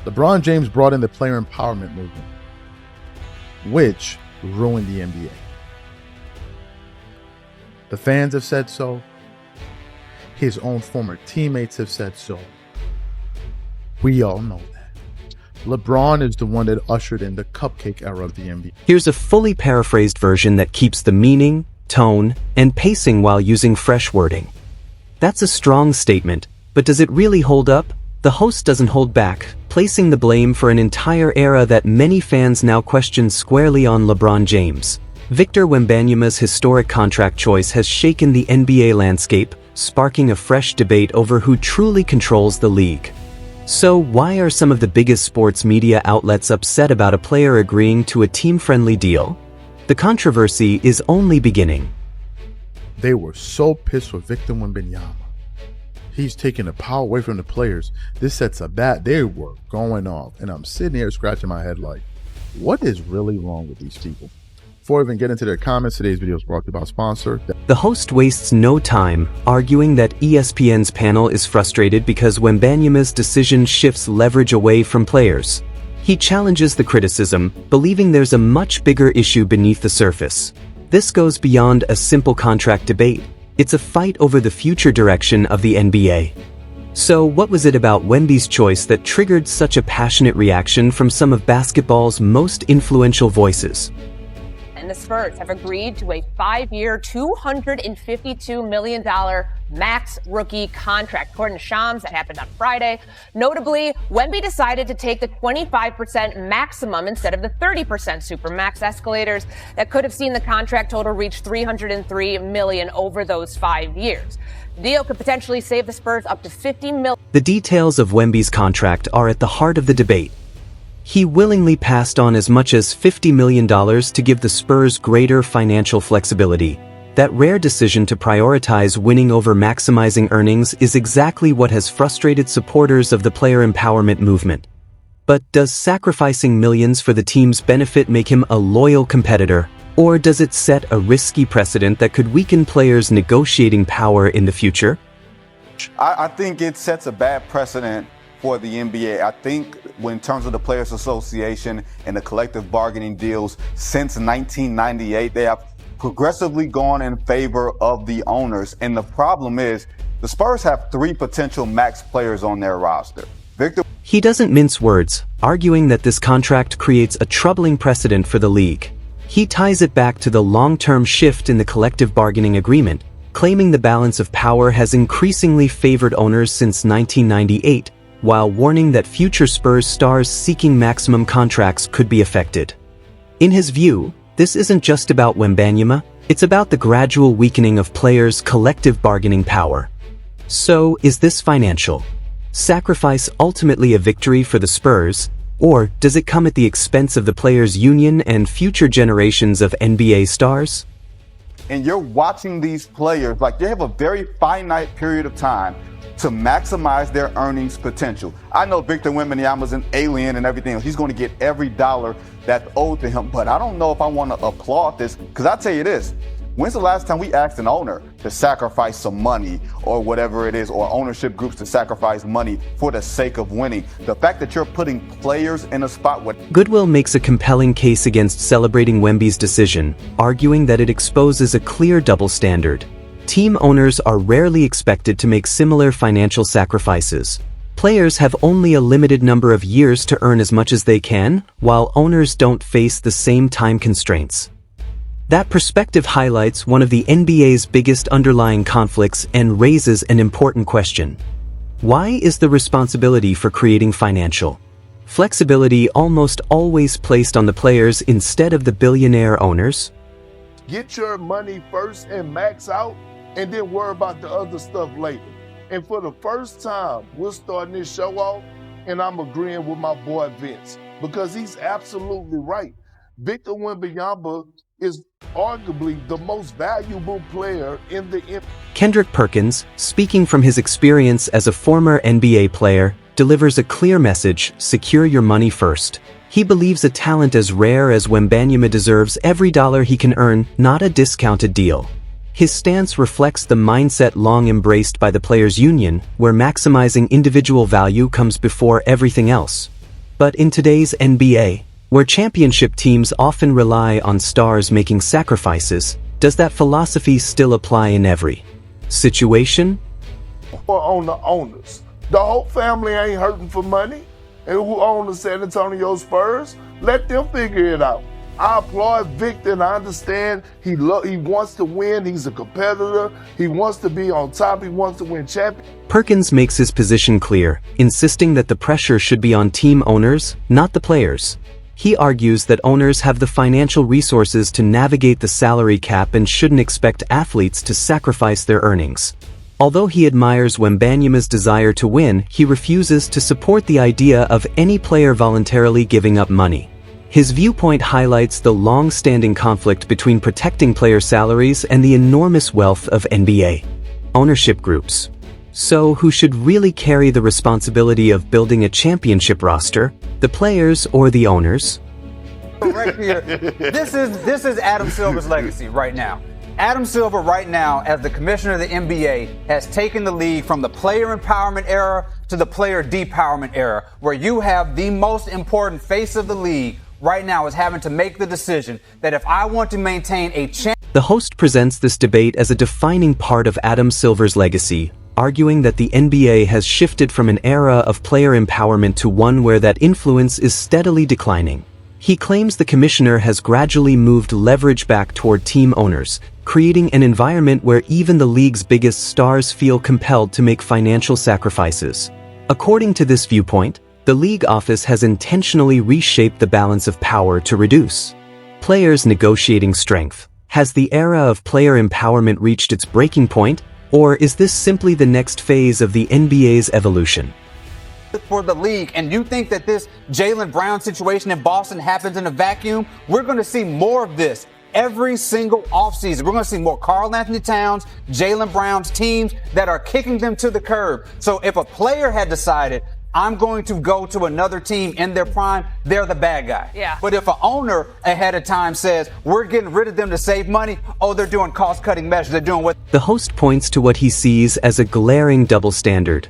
LeBron James brought in the player empowerment movement, which ruined the NBA. The fans have said so. His own former teammates have said so. We all know that. LeBron is the one that ushered in the cupcake era of the NBA. Here's a fully paraphrased version that keeps the meaning, tone, and pacing while using fresh wording. That's a strong statement, but does it really hold up? The host doesn't hold back, placing the blame for an entire era that many fans now question squarely on LeBron James. Victor Wembanyama's historic contract choice has shaken the NBA landscape, sparking a fresh debate over who truly controls the league. So why are some of the biggest sports media outlets upset about a player agreeing to a team-friendly deal? The controversy is only beginning. They were so pissed with Victor Wembanyama. He's taking the power away from the players. This sets a bat. They were going off. And I'm sitting here scratching my head like, what is really wrong with these people? Before I even get into their comments, today's video is brought to you by our sponsor. The host wastes no time arguing that ESPN's panel is frustrated because Wembanyama's decision shifts leverage away from players. He challenges the criticism, believing there's a much bigger issue beneath the surface. This goes beyond a simple contract debate. It's a fight over the future direction of the NBA. So what was it about Wemby's choice that triggered such a passionate reaction from some of basketball's most influential voices? And the Spurs have agreed to a 5-year, $252 million max rookie contract. According to Shams, that happened on Friday. Notably, Wemby decided to take the 25% maximum instead of the 30% supermax escalators that could have seen the contract total reach $303 million over those 5 years. The deal could potentially save the Spurs up to $50 million. The details of Wemby's contract are at the heart of the debate. He willingly passed on as much as $50 million to give the Spurs greater financial flexibility. That rare decision to prioritize winning over maximizing earnings is exactly what has frustrated supporters of the player empowerment movement. But does sacrificing millions for the team's benefit make him a loyal competitor, or does it set a risky precedent that could weaken players' negotiating power in the future? I think it sets a bad precedent for the NBA. I think in terms of the Players Association and the collective bargaining deals since 1998, they have progressively gone in favor of the owners. And the problem is the Spurs have 3 potential max players on their roster. He doesn't mince words, arguing that this contract creates a troubling precedent for the league. He ties it back to the long-term shift in the collective bargaining agreement, claiming the balance of power has increasingly favored owners since 1998, while warning that future Spurs stars seeking maximum contracts could be affected. In his view, this isn't just about Wembanyama, it's about the gradual weakening of players' collective bargaining power. So, is this financial sacrifice ultimately a victory for the Spurs, or does it come at the expense of the players' union and future generations of NBA stars? And you're watching these players, like they have a very finite period of time to maximize their earnings potential. I know Victor Wembanyama is an alien and everything else. He's going to get every dollar that's owed to him, but I don't know if I want to applaud this, because I'll tell you this, when's the last time we asked an owner to sacrifice some money or whatever it is, or ownership groups to sacrifice money for the sake of winning? The fact that you're putting players in a spot where... Goodwill makes a compelling case against celebrating Wemby's decision, arguing that it exposes a clear double standard. Team owners are rarely expected to make similar financial sacrifices. Players have only a limited number of years to earn as much as they can, while owners don't face the same time constraints. That perspective highlights one of the NBA's biggest underlying conflicts and raises an important question. Why is the responsibility for creating financial flexibility almost always placed on the players instead of the billionaire owners? Get your money first and max out, and then worry about the other stuff later. And for the first time, we're starting this show off, and I'm agreeing with my boy Vince, because he's absolutely right. Victor Wembanyama is arguably the most valuable player in the NBA. Kendrick Perkins, speaking from his experience as a former NBA player, delivers a clear message: secure your money first. He believes a talent as rare as Wembanyama deserves every dollar he can earn, not a discounted deal. His stance reflects the mindset long embraced by the players' union, where maximizing individual value comes before everything else. But in today's NBA, where championship teams often rely on stars making sacrifices, does that philosophy still apply in every situation? Or on the owners. The whole family ain't hurting for money. And who own the San Antonio Spurs? Let them figure it out. I applaud Victor, and I understand he wants to win. He's a competitor. He wants to be on top. He wants to win champions. Perkins makes his position clear, insisting that the pressure should be on team owners, not the players. He argues that owners have the financial resources to navigate the salary cap and shouldn't expect athletes to sacrifice their earnings. Although he admires Wembanyama's desire to win, he refuses to support the idea of any player voluntarily giving up money. His viewpoint highlights the long-standing conflict between protecting player salaries and the enormous wealth of NBA ownership groups. So, who should really carry the responsibility of building a championship roster, the players or the owners? Right here, this is Adam Silver's legacy right now. Adam Silver right now, as the commissioner of the NBA, has taken the league from the player empowerment era to the player depowerment era, where you have the most important face of the league right now is having to make the decision that if I want to maintain a The host presents this debate as a defining part of Adam Silver's legacy, arguing that the NBA has shifted from an era of player empowerment to one where that influence is steadily declining. He claims the commissioner has gradually moved leverage back toward team owners, creating an environment where even the league's biggest stars feel compelled to make financial sacrifices. According to this viewpoint, the league office has intentionally reshaped the balance of power to reduce players' negotiating strength. Has the era of player empowerment reached its breaking point, or is this simply the next phase of the NBA's evolution? for the league, and you think that this Jaylen Brown situation in Boston happens in a vacuum, we're going to see more of this every single offseason. We're going to see more Karl Anthony Towns, Jaylen Brown's teams that are kicking them to the curb. So if a player had decided, I'm going to go to another team in their prime, they're the bad guy. Yeah. But if an owner ahead of time says, we're getting rid of them to save money, oh, they're doing cost-cutting measures. They're doing what... The host points to what he sees as a glaring double standard.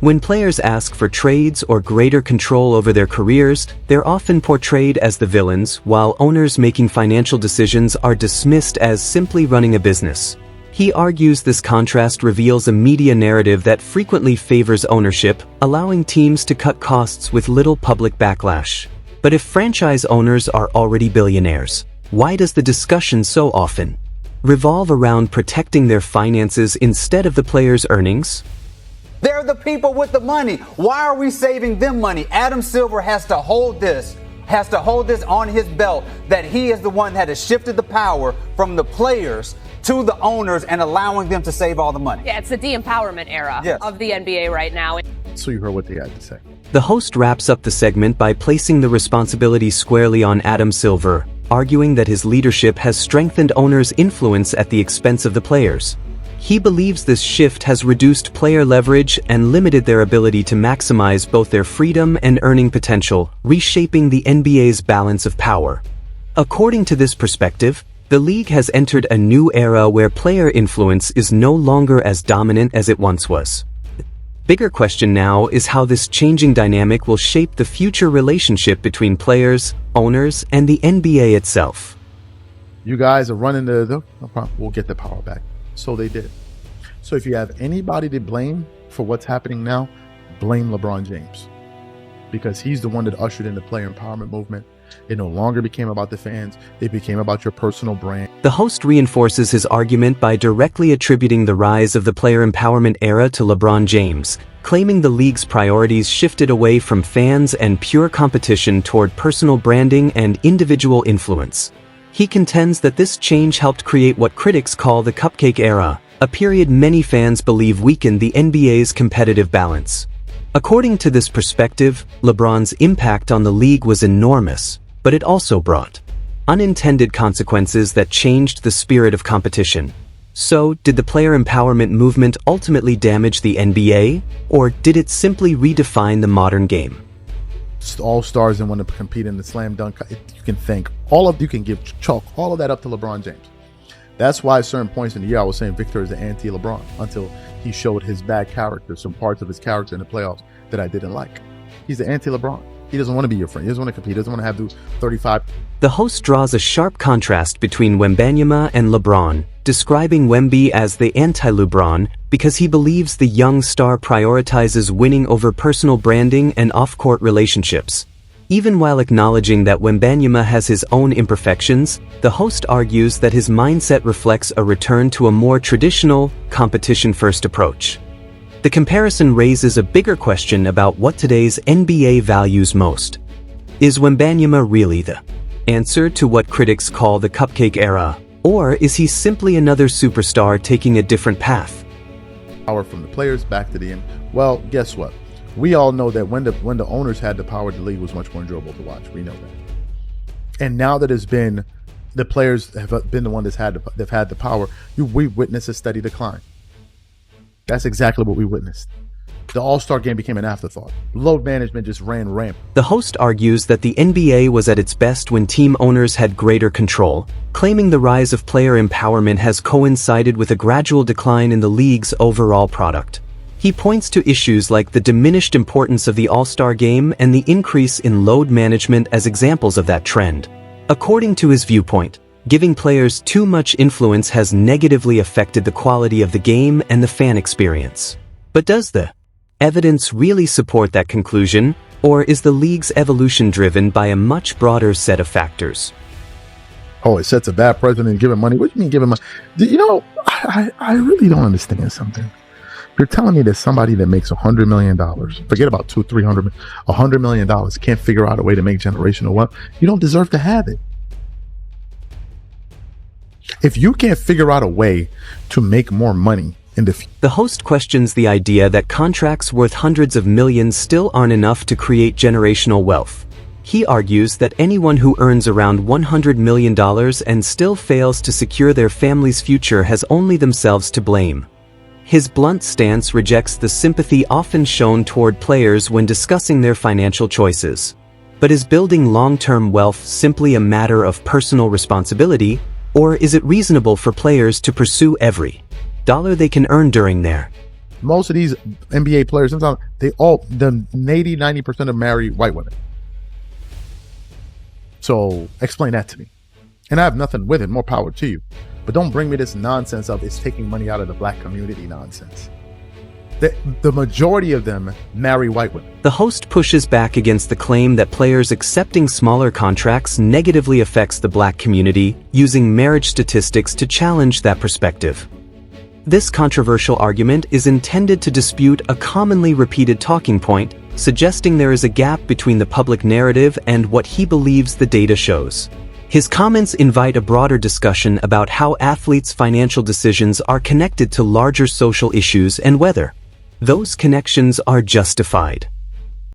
When players ask for trades or greater control over their careers, they're often portrayed as the villains, while owners making financial decisions are dismissed as simply running a business. He argues this contrast reveals a media narrative that frequently favors ownership, allowing teams to cut costs with little public backlash. But if franchise owners are already billionaires, why does the discussion so often revolve around protecting their finances instead of the players' earnings? They're the people with the money. Why are we saving them money? Adam Silver has to hold this on his belt, that he is the one that has shifted the power from the players to the owners and allowing them to save all the money. Yeah, it's the de-empowerment era of the NBA right now. So you heard what they had to say. The host wraps up the segment by placing the responsibility squarely on Adam Silver, arguing that his leadership has strengthened owners' influence at the expense of the players. He believes this shift has reduced player leverage and limited their ability to maximize both their freedom and earning potential, reshaping the NBA's balance of power. According to this perspective, the league has entered a new era where player influence is no longer as dominant as it once was. The bigger question now is how this changing dynamic will shape the future relationship between players, owners, and the NBA itself. You guys are running no problem. We'll get the power back. So they did. So if you have anybody to blame for what's happening now, blame LeBron James. Because he's the one that ushered in the player empowerment movement. It no longer became about the fans. It became about your personal brand. The host reinforces his argument by directly attributing the rise of the player empowerment era to LeBron James, claiming the league's priorities shifted away from fans and pure competition toward personal branding and individual influence. He contends that this change helped create what critics call the cupcake era, a period many fans believe weakened the NBA's competitive balance. According to this perspective, LeBron's impact on the league was enormous, but it also brought unintended consequences that changed the spirit of competition. So, did the player empowerment movement ultimately damage the NBA, or did it simply redefine the modern game? All stars and want to compete in the slam dunk. You can give chalk all of that up to LeBron James. That's why at certain points in the year I was saying Victor is the anti-LeBron until he showed his bad character, some parts of his character in the playoffs that I didn't like. He's the anti-LeBron. He doesn't want to be your friend. He doesn't want to compete. He doesn't want to have to do 35. The host draws a sharp contrast between Wembanyama and LeBron, describing Wemby as the anti-LeBron because he believes the young star prioritizes winning over personal branding and off-court relationships. Even while acknowledging that Wembanyama has his own imperfections, the host argues that his mindset reflects a return to a more traditional, competition-first approach. The comparison raises a bigger question about what today's NBA values most. Is Wembanyama really the answer to what critics call the cupcake era, or is he simply another superstar taking a different path? Power from the players back to the end. Well, guess what? We all know that when the owners had the power, the league was much more enjoyable to watch. We know that. And now that it's been the players have been the one they've had the power, we witnessed a steady decline. That's exactly what we witnessed. The All-Star game became an afterthought. Load management just ran rampant. The host argues that the NBA was at its best when team owners had greater control, claiming the rise of player empowerment has coincided with a gradual decline in the league's overall product. He points to issues like the diminished importance of the All-Star game and the increase in load management as examples of that trend. According to his viewpoint, giving players too much influence has negatively affected the quality of the game and the fan experience. But does the evidence really support that conclusion, or is the league's evolution driven by a much broader set of factors? Oh, it sets a bad precedent giving money. What do you mean giving money? You know, I really don't understand something. You're telling me that somebody that makes $100 million, forget about $100 million, can't figure out a way to make generational wealth. You don't deserve to have it. If you can't figure out a way to make more money in the future. The host questions the idea that contracts worth hundreds of millions still aren't enough to create generational wealth. He argues that anyone who earns around $100 million and still fails to secure their family's future has only themselves to blame. His blunt stance rejects the sympathy often shown toward players when discussing their financial choices. But is building long-term wealth simply a matter of personal responsibility, or is it reasonable for players to pursue every dollar they can earn during their? Most of these NBA players, sometimes the 80-90% of them marry white women. So explain that to me. And I have nothing with it, more power to you. But don't bring me this nonsense of it's taking money out of the black community nonsense. The majority of them marry white women. The host pushes back against the claim that players accepting smaller contracts negatively affects the black community, using marriage statistics to challenge that perspective. This controversial argument is intended to dispute a commonly repeated talking point, suggesting there is a gap between the public narrative and what he believes the data shows. His comments invite a broader discussion about how athletes' financial decisions are connected to larger social issues and whether those connections are justified.